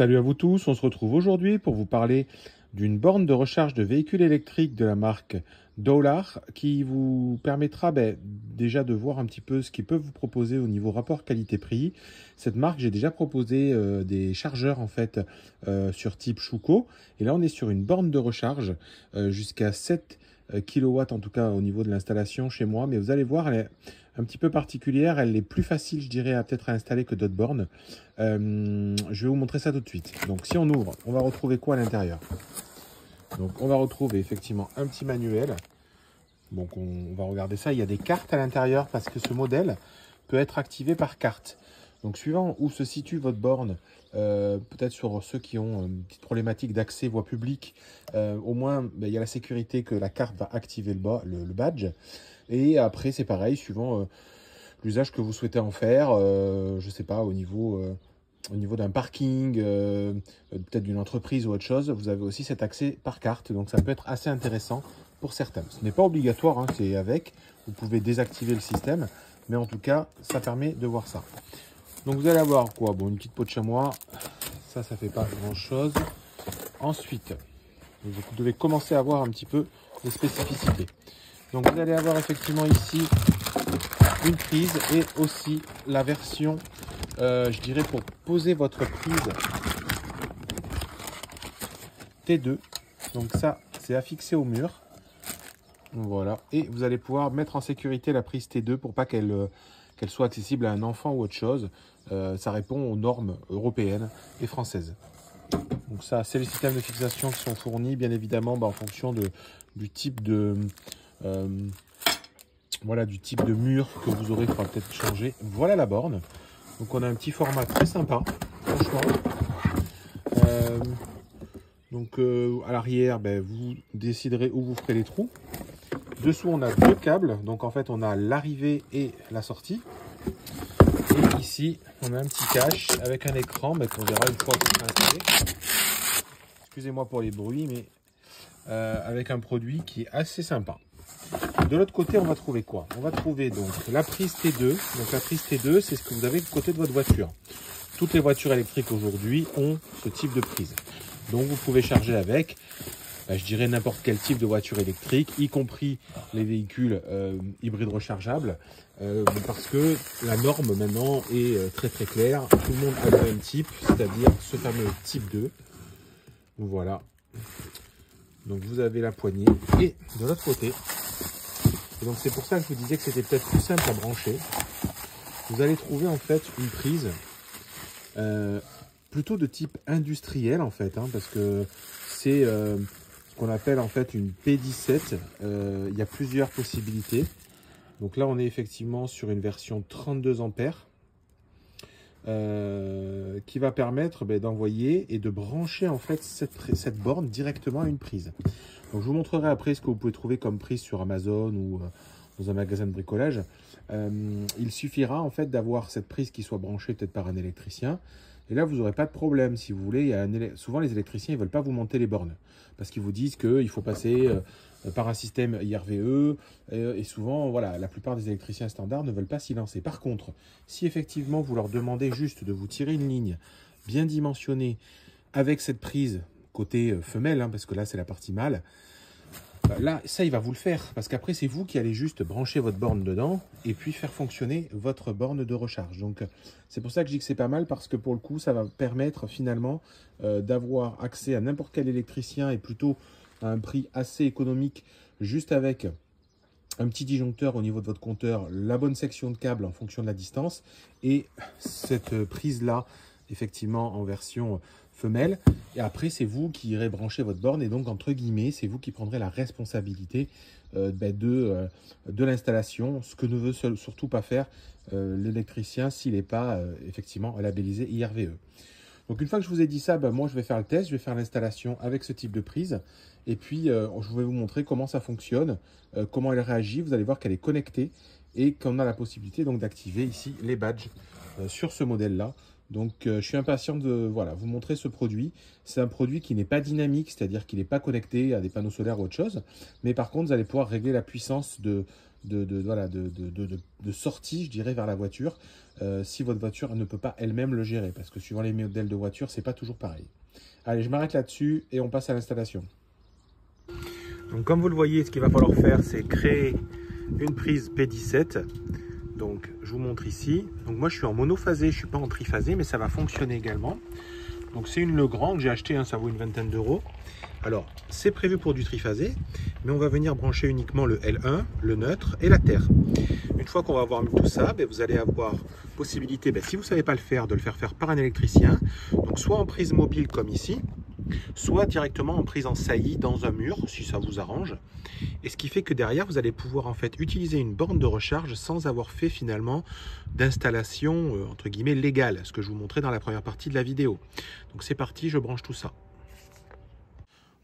Salut à vous tous, on se retrouve aujourd'hui pour vous parler d'une borne de recharge de véhicules électriques de la marque Dowlar qui vous permettra déjà de voir un petit peu ce qu'ils peuvent vous proposer au niveau rapport qualité-prix. Cette marque, j'ai déjà proposé des chargeurs en fait sur type Schuko et là on est sur une borne de recharge jusqu'à 7 kW en tout cas au niveau de l'installation chez moi, mais vous allez voir elle est un petit peu particulière, elle est plus facile je dirais à peut-être à installer que d'autres bornes. Je vais vous montrer ça tout de suite. Donc si on ouvre, on va retrouver quoi à l'intérieur? Donc on va retrouver effectivement un petit manuel. Donc on va regarder ça, il y a des cartes à l'intérieur parce que ce modèle peut être activé par carte. Donc suivant où se situe votre borne, peut-être sur ceux qui ont une petite problématique d'accès voie publique, au moins il y a la sécurité que la carte va activer le badge. Et après c'est pareil, suivant l'usage que vous souhaitez en faire, je ne sais pas, au niveau d'un parking, peut-être d'une entreprise ou autre chose, vous avez aussi cet accès par carte. Donc ça peut être assez intéressant pour certains. Ce n'est pas obligatoire, hein, c'est avec. Vous pouvez désactiver le système, mais en tout cas, ça permet de voir ça. Donc vous allez avoir quoi? Bon, une petite peau de chamois, ça fait pas grand-chose. Ensuite, vous devez commencer à voir un petit peu les spécificités. Donc vous allez avoir effectivement ici une prise et aussi la version, je dirais, pour poser votre prise T2. Donc ça, c'est affixé au mur. Voilà. Et vous allez pouvoir mettre en sécurité la prise T2 pour pas qu'elle soit accessible à un enfant ou autre chose. Ça répond aux normes européennes et françaises. Donc ça, c'est les systèmes de fixation qui sont fournis, bien évidemment, en fonction du type de... voilà, du type de mur que vous aurez, il faudra peut-être changer. Voilà la borne. Donc on a un petit format très sympa, franchement. Donc à l'arrière, vous déciderez où vous ferez les trous. Dessous, on a deux câbles. Donc en fait, on a l'arrivée et la sortie. Et ici, on a un petit cache avec un écran qu'on verra une fois qu'il sera installé. Excusez-moi pour les bruits, mais avec un produit qui est assez sympa. De l'autre côté, on va trouver quoi? On va trouver donc la prise T2. Donc la prise T2, c'est ce que vous avez de côté de votre voiture. Toutes les voitures électriques aujourd'hui ont ce type de prise. Donc vous pouvez charger avec, je dirais n'importe quel type de voiture électrique, y compris les véhicules hybrides rechargeables, parce que la norme maintenant est très très claire. Tout le monde a le même type, c'est-à-dire ce fameux type 2. Voilà. Donc vous avez la poignée et de l'autre côté. Et donc c'est pour ça que je vous disais que c'était peut-être plus simple à brancher. Vous allez trouver en fait une prise plutôt de type industriel en fait, parce que c'est ce qu'on appelle en fait une P17. Il y a plusieurs possibilités. Donc là on est effectivement sur une version 32 ampères qui va permettre d'envoyer et de brancher en fait cette borne directement à une prise. Donc je vous montrerai après ce que vous pouvez trouver comme prise sur Amazon ou dans un magasin de bricolage. Il suffira en fait d'avoir cette prise qui soit branchée peut-être par un électricien. Et là, vous n'aurez pas de problème si vous voulez. Souvent, les électriciens ne veulent pas vous monter les bornes parce qu'ils vous disent qu'il faut passer par un système IRVE. Et souvent, voilà, la plupart des électriciens standards ne veulent pas s'y lancer. Par contre, si effectivement, vous leur demandez juste de vous tirer une ligne bien dimensionnée avec cette prise côté femelle, parce que là, c'est la partie mâle, là, ça, il va vous le faire. Parce qu'après, c'est vous qui allez juste brancher votre borne dedans et puis faire fonctionner votre borne de recharge. Donc, c'est pour ça que je dis que c'est pas mal parce que pour le coup, ça va permettre finalement d'avoir accès à n'importe quel électricien et plutôt à un prix assez économique juste avec un petit disjoncteur au niveau de votre compteur, la bonne section de câble en fonction de la distance et cette prise-là, effectivement, en version femelle. Et après, c'est vous qui irez brancher votre borne et donc, entre guillemets, c'est vous qui prendrez la responsabilité de l'installation, ce que ne veut surtout pas faire l'électricien s'il n'est pas effectivement labellisé IRVE. Donc une fois que je vous ai dit ça, moi je vais faire le test, je vais faire l'installation avec ce type de prise et puis je vais vous montrer comment ça fonctionne, comment elle réagit. Vous allez voir qu'elle est connectée et qu'on a la possibilité donc d'activer ici les badges sur ce modèle-là. Donc, je suis impatient de voilà, vous montrer ce produit. C'est un produit qui n'est pas dynamique, c'est-à-dire qu'il n'est pas connecté à des panneaux solaires ou autre chose. Mais par contre, vous allez pouvoir régler la puissance de sortie, je dirais, vers la voiture, si votre voiture ne peut pas elle-même le gérer. Parce que suivant les modèles de voiture, c'est pas toujours pareil. Allez, je m'arrête là-dessus et on passe à l'installation. Donc, comme vous le voyez, ce qu'il va falloir faire, c'est créer une prise P17. Donc, je vous montre ici. Donc, moi, je suis en monophasé, je ne suis pas en triphasé, mais ça va fonctionner également. Donc, c'est une Legrand que j'ai acheté, hein, ça vaut une vingtaine d'euros. Alors, c'est prévu pour du triphasé, mais on va venir brancher uniquement le L1, le neutre et la terre. Une fois qu'on va avoir mis tout ça, vous allez avoir possibilité, si vous ne savez pas le faire, de le faire par un électricien. Donc, soit en prise mobile comme ici, soit directement en prise en saillie dans un mur, si ça vous arrange. Et ce qui fait que derrière, vous allez pouvoir en fait utiliser une borne de recharge sans avoir fait finalement d'installation entre guillemets légale, ce que je vous montrais dans la première partie de la vidéo. Donc c'est parti, je branche tout ça.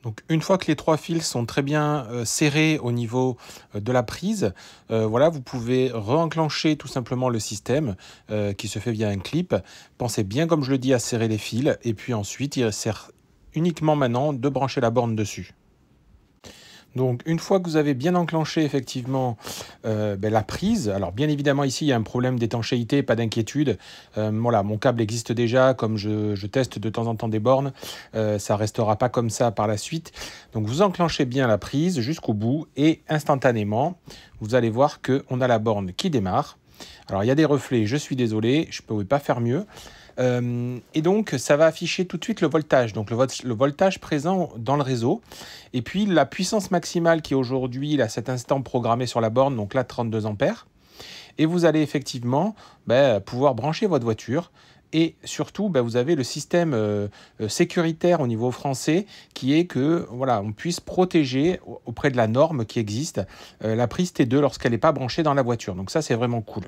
Donc une fois que les 3 fils sont très bien serrés au niveau de la prise, voilà, vous pouvez re-enclencher tout simplement le système qui se fait via un clip. Pensez bien, comme je le dis, à serrer les fils et puis ensuite il sert uniquement maintenant de brancher la borne dessus. Donc une fois que vous avez bien enclenché effectivement la prise, alors bien évidemment ici il y a un problème d'étanchéité, pas d'inquiétude. Voilà, mon câble existe déjà, comme je teste de temps en temps des bornes, ça restera pas comme ça par la suite. Donc vous enclenchez bien la prise jusqu'au bout et instantanément vous allez voir qu'on a la borne qui démarre. Alors il y a des reflets, je suis désolé, je ne pouvais pas faire mieux. Et donc ça va afficher tout de suite le voltage, donc le voltage présent dans le réseau, et puis la puissance maximale qui est aujourd'hui à cet instant programmée sur la borne, donc là 32 ampères, et vous allez effectivement pouvoir brancher votre voiture. Et surtout, vous avez le système sécuritaire au niveau français qui est que voilà, on puisse protéger auprès de la norme qui existe la prise T2 lorsqu'elle n'est pas branchée dans la voiture. Donc ça, c'est vraiment cool.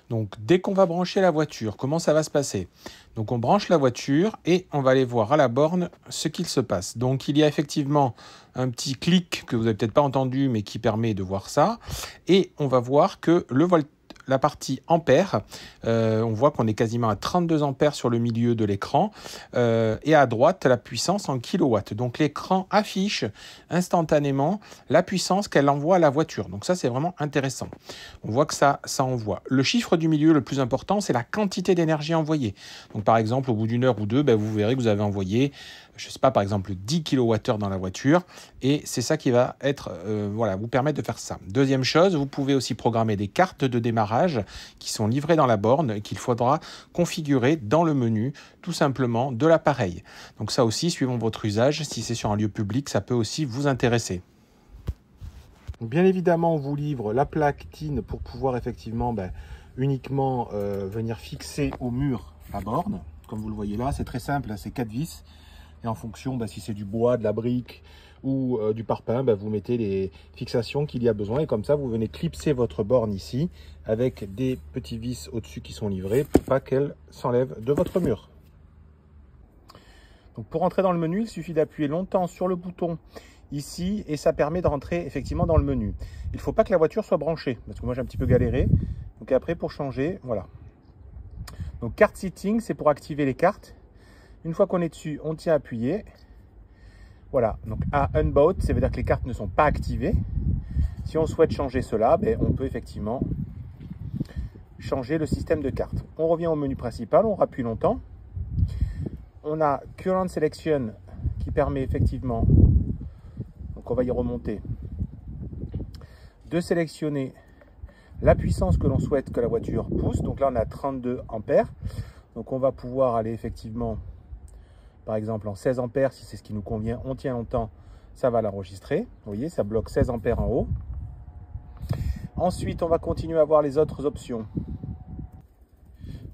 Donc, dès qu'on va brancher la voiture, comment ça va se passer? Donc, on branche la voiture et on va aller voir à la borne ce qu'il se passe. Donc, il y a effectivement un petit clic que vous n'avez peut-être pas entendu, mais qui permet de voir ça. Et on va voir que la partie ampères, on voit qu'on est quasiment à 32 ampères sur le milieu de l'écran et à droite la puissance en kilowatts. Donc l'écran affiche instantanément la puissance qu'elle envoie à la voiture. Donc ça c'est vraiment intéressant. On voit que ça envoie. Le chiffre du milieu le plus important, c'est la quantité d'énergie envoyée. Donc par exemple au bout d'une heure ou deux, vous verrez que vous avez envoyé, je ne sais pas, par exemple 10 kWh dans la voiture, et c'est ça qui va être, voilà, vous permettre de faire ça. Deuxième chose, vous pouvez aussi programmer des cartes de démarrage qui sont livrées dans la borne et qu'il faudra configurer dans le menu tout simplement de l'appareil. Donc ça aussi, suivant votre usage, si c'est sur un lieu public, ça peut aussi vous intéresser. Bien évidemment, on vous livre la plaque TIN pour pouvoir effectivement uniquement venir fixer au mur la borne. Comme vous le voyez là, c'est très simple, c'est 4 vis. Et en fonction, si c'est du bois, de la brique ou du parpaing, vous mettez les fixations qu'il y a besoin. Et comme ça, vous venez clipser votre borne ici avec des petits vis au-dessus qui sont livrés pour pas qu'elle s'enlève de votre mur. Donc pour entrer dans le menu, il suffit d'appuyer longtemps sur le bouton ici et ça permet de rentrer effectivement dans le menu. Il ne faut pas que la voiture soit branchée parce que moi j'ai un petit peu galéré. Donc après pour changer, voilà. Donc carte setting, c'est pour activer les cartes. Une fois qu'on est dessus, on tient à appuyer. Voilà, donc à Unbound, ça veut dire que les cartes ne sont pas activées. Si on souhaite changer cela, on peut effectivement changer le système de cartes. On revient au menu principal, on rappuie longtemps. On a Current Selection qui permet effectivement, donc on va y remonter, de sélectionner la puissance que l'on souhaite que la voiture pousse. Donc là, on a 32 ampères. Donc on va pouvoir aller effectivement, par exemple en 16 ampères, si c'est ce qui nous convient, on tient longtemps, ça va l'enregistrer. Vous voyez, ça bloque 16 ampères en haut. Ensuite, on va continuer à voir les autres options.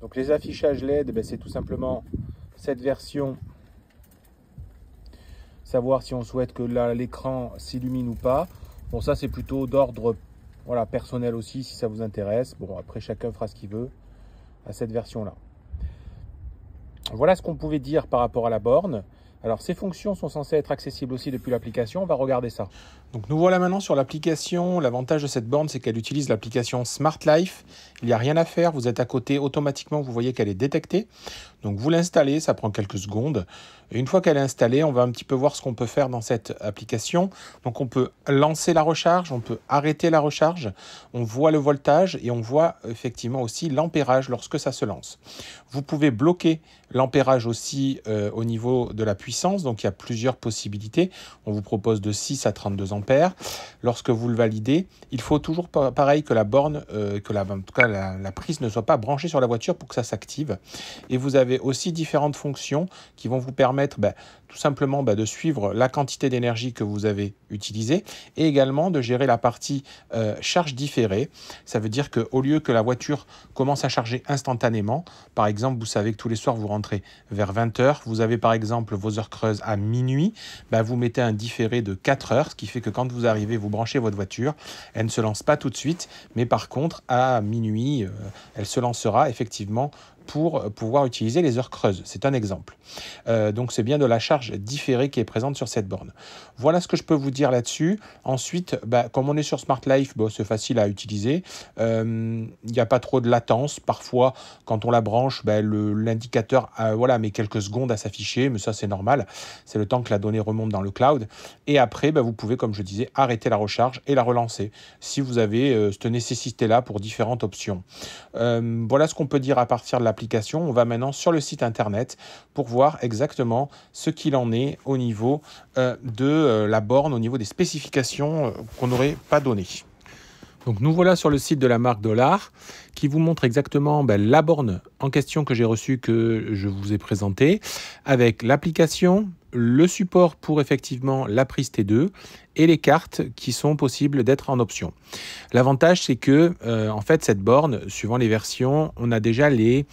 Donc les affichages LED, c'est tout simplement cette version. Savoir si on souhaite que l'écran s'illumine ou pas. Bon, ça c'est plutôt d'ordre personnel aussi, si ça vous intéresse. Bon, après chacun fera ce qu'il veut à cette version-là. Voilà ce qu'on pouvait dire par rapport à la borne. Alors, ces fonctions sont censées être accessibles aussi depuis l'application. On va regarder ça. Donc nous voilà maintenant sur l'application. L'avantage de cette borne, c'est qu'elle utilise l'application Smart Life. Il n'y a rien à faire, vous êtes à côté, automatiquement vous voyez qu'elle est détectée. Donc vous l'installez, ça prend quelques secondes. Et une fois qu'elle est installée, on va un petit peu voir ce qu'on peut faire dans cette application. Donc on peut lancer la recharge, on peut arrêter la recharge, on voit le voltage et on voit effectivement aussi l'ampérage lorsque ça se lance. Vous pouvez bloquer l'ampérage aussi au niveau de la puissance, donc il y a plusieurs possibilités. On vous propose de 6 à 32 ampères. Lorsque vous le validez, il faut toujours pareil que la borne, en tout cas la prise ne soit pas branchée sur la voiture pour que ça s'active. Et vous avez aussi différentes fonctions qui vont vous permettre tout simplement de suivre la quantité d'énergie que vous avez utilisée et également de gérer la partie charge différée. Ça veut dire qu'au lieu que la voiture commence à charger instantanément, par exemple, vous savez que tous les soirs vous rentrez vers 20 h, vous avez par exemple vos heures creuses à minuit, vous mettez un différé de 4 heures, ce qui fait que quand vous arrivez, vous branchez votre voiture, elle ne se lance pas tout de suite, mais par contre à minuit, elle se lancera effectivement pour pouvoir utiliser les heures creuses. C'est un exemple. Donc c'est bien de la charge différée qui est présente sur cette borne. Voilà ce que je peux vous dire là-dessus. Ensuite, comme on est sur Smart Life, c'est facile à utiliser. Il n'y a pas trop de latence. Parfois, quand on la branche, l'indicateur met quelques secondes à s'afficher, mais ça c'est normal. C'est le temps que la donnée remonte dans le cloud. Et après, vous pouvez, comme je disais, arrêter la recharge et la relancer si vous avez cette nécessité-là pour différentes options. Voilà ce qu'on peut dire à partir de l'application. On va maintenant sur le site internet pour voir exactement ce qu'il en est au niveau de la borne, au niveau des spécifications qu'on n'aurait pas données. Donc nous voilà sur le site de la marque Dolar qui vous montre exactement la borne en question que j'ai reçue, que je vous ai présentée, avec l'application, le support pour effectivement la prise T2 et les cartes qui sont possibles d'être en option. L'avantage, c'est que en fait, cette borne, suivant les versions, on a déjà les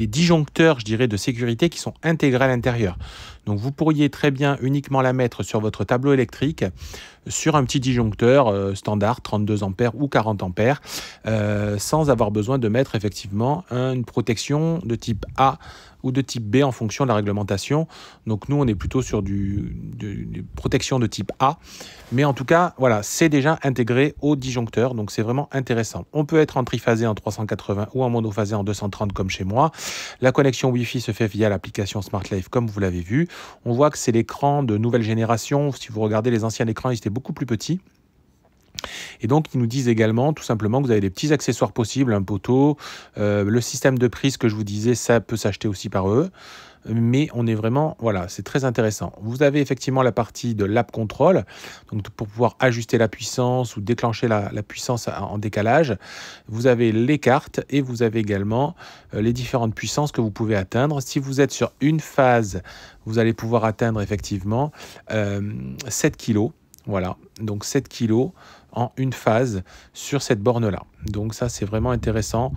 disjoncteurs, je dirais, de sécurité qui sont intégrés à l'intérieur. Donc vous pourriez très bien uniquement la mettre sur votre tableau électrique, sur un petit disjoncteur standard, 32 ampères ou 40 ampères, sans avoir besoin de mettre effectivement une protection de type A ou de type B en fonction de la réglementation. Donc nous, on est plutôt sur des protections de type A. Mais en tout cas, voilà, c'est déjà intégré au disjoncteur. Donc c'est vraiment intéressant. On peut être en triphasé en 380 ou en monophasé en 230 comme chez moi. La connexion Wi-Fi se fait via l'application Smart Life comme vous l'avez vu. On voit que c'est l'écran de nouvelle génération. Si vous regardez les anciens écrans, ils étaient beaucoup plus petits. Et donc, ils nous disent également, tout simplement, que vous avez des petits accessoires possibles, un poteau, le système de prise que je vous disais, ça peut s'acheter aussi par eux. Mais on est vraiment, voilà, c'est très intéressant. Vous avez effectivement la partie de l'app control, donc pour pouvoir ajuster la puissance ou déclencher la puissance en décalage. Vous avez les cartes et vous avez également les différentes puissances que vous pouvez atteindre. Si vous êtes sur une phase, vous allez pouvoir atteindre effectivement 7 kg. Voilà, donc 7 kg en une phase sur cette borne-là. Donc ça, c'est vraiment intéressant,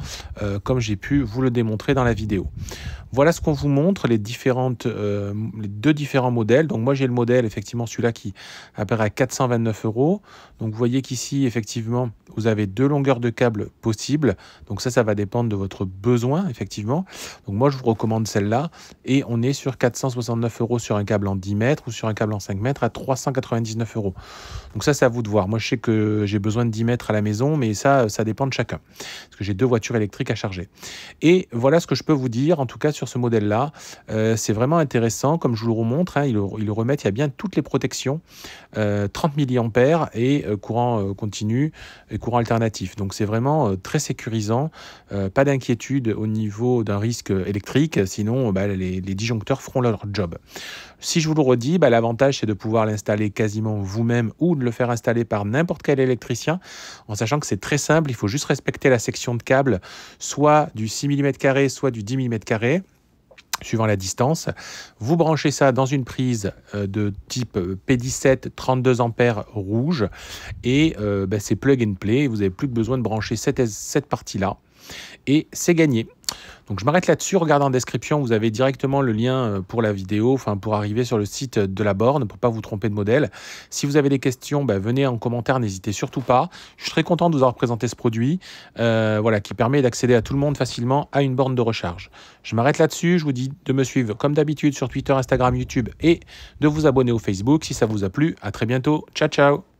comme j'ai pu vous le démontrer dans la vidéo. Voilà ce qu'on vous montre, les deux différents modèles. Donc moi, j'ai le modèle, effectivement, celui-là qui apparaît à 429 €. Donc vous voyez qu'ici, effectivement, vous avez deux longueurs de câble possibles. Donc ça va dépendre de votre besoin, effectivement. Donc moi, je vous recommande celle-là. Et on est sur 469 € sur un câble en 10 mètres ou sur un câble en 5 mètres à 399 €. Donc ça, c'est à vous de voir. Moi, je sais que j'ai besoin de 10 mètres à la maison, mais ça dépend de chacun. Parce que j'ai deux voitures électriques à charger. Et voilà ce que je peux vous dire, en tout cas, sur ce modèle-là. C'est vraiment intéressant. Comme je vous le remontre, ils le remettent, il y a bien toutes les protections. 30 mA et courant continu et courant alternatif. Donc c'est vraiment très sécurisant. Pas d'inquiétude au niveau d'un risque électrique. Sinon, les disjoncteurs feront leur job. Si je vous le redis, l'avantage, c'est de pouvoir l'installer quasiment vous-même ou de le faire installer par n'importe quel électricien, en sachant que c'est très simple, il faut juste respecter la section de câble, soit du 6 mm², soit du 10 mm², suivant la distance. Vous branchez ça dans une prise de type P17 32 ampères rouge et c'est plug and play. Vous n'avez plus besoin de brancher cette partie-là. et c'est gagné. Donc je m'arrête là-dessus, regardez en description, vous avez directement le lien pour la vidéo, enfin pour arriver sur le site de la borne, pour ne pas vous tromper de modèle. Si vous avez des questions, venez en commentaire, n'hésitez surtout pas. Je suis très content de vous avoir présenté ce produit voilà, qui permet d'accéder à tout le monde facilement à une borne de recharge. Je m'arrête là-dessus, je vous dis de me suivre comme d'habitude sur Twitter, Instagram, YouTube et de vous abonner au Facebook si ça vous a plu. À très bientôt, ciao ciao.